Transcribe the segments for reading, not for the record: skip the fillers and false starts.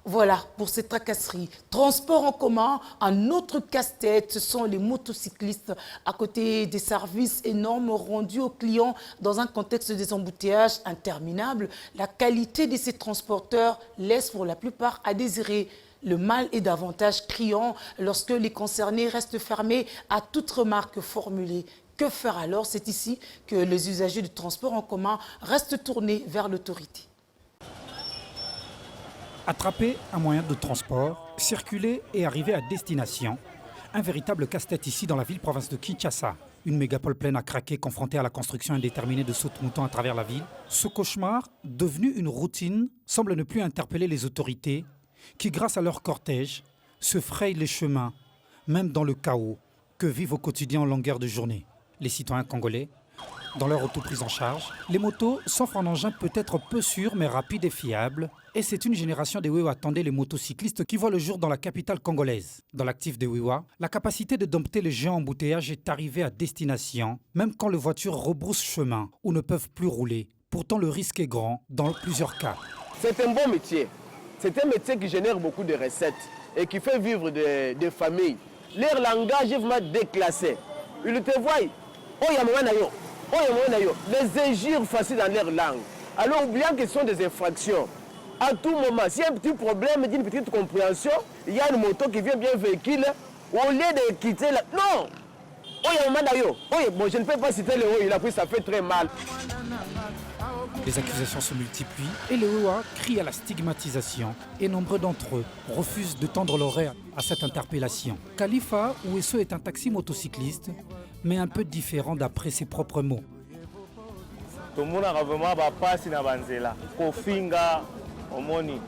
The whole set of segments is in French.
Voilà, pour ces tracasseries. Transport en commun, un autre casse-tête, ce sont les motocyclistes à côté des services énormes rendus aux clients dans un contexte des embouteillages interminables. La qualité de ces transporteurs laisse pour la plupart à désirer. Le mal est davantage criant lorsque les concernés restent fermés à toute remarque formulée. Que faire alors? C'est ici que les usagers du transport en commun restent tournés vers l'autorité. Attraper un moyen de transport, circuler et arriver à destination. Un véritable casse-tête ici dans la ville-province de Kinshasa. Une mégapole pleine à craquer confrontée à la construction indéterminée de saute-moutons à travers la ville. Ce cauchemar, devenu une routine, semble ne plus interpeller les autorités qui, grâce à leur cortège, se frayent les chemins, même dans le chaos que vivent au quotidien en longueur de journée. Les citoyens congolais, dans leur auto prise en charge, les motos s'offrent un engin peut-être peu sûr mais rapide et fiable. Et c'est une génération des Wiwa attendait les motocyclistes qui voient le jour dans la capitale congolaise. Dans l'actif des Wiwa, la capacité de dompter les géants embouteillages est arrivée à destination, même quand les voitures rebroussent chemin ou ne peuvent plus rouler. Pourtant, le risque est grand dans plusieurs cas. C'est un bon métier. C'est un métier qui génère beaucoup de recettes et qui fait vivre des familles. Leur langage est vraiment déclassé. Ils te voient. Oh, il y a moyen d'ailleurs. Oh, il y a moyen d'ailleurs. Les injures faciles dans leur langue. Alors, oubliant que ce sont des infractions. À tout moment, s'il y a un petit problème d'une petite compréhension, il y a une moto qui vient bien véhicule. Au lieu de quitter la... Non! Oh, il y a moyen d'ailleurs. Oh, bon, je ne peux pas citer le haut, il a pris, ça fait très mal. Les accusations se multiplient et les Wiwa crient à la stigmatisation. Et nombreux d'entre eux refusent de tendre l'oreille à cette interpellation. Khalifa Ouesso est un taxi motocycliste, mais un peu différent d'après ses propres mots. tomonaka vraiment bapasi na banzela kofinga omoni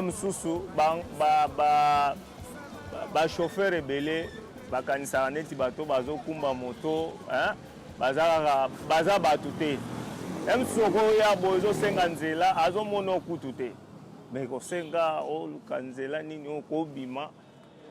mosusu bachauffeur ebele bakanisaka neti bato bazokumba moto baza bato te mosusu okoya boye ezosenga nzela azomona okutu te me kosenga oluka nzela nini okobima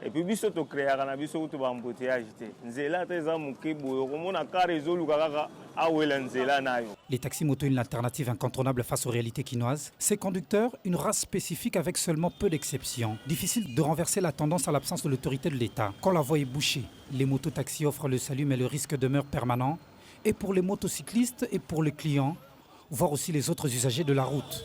epuis biso tokreaka na biso kutu bambouteillage te nzela te eza moke boye okomona kare ezoluka kaka awela nzela nayo. Les taxis moto, une alternative incontournable face aux réalités quinoises. Ces conducteurs, une race spécifique avec seulement peu d'exceptions. Difficile de renverser la tendance à l'absence de l'autorité de l'État. Quand la voie est bouchée, les mototaxis offrent le salut mais le risque demeure permanent. Et pour les motocyclistes et pour les clients, voire aussi les autres usagers de la route.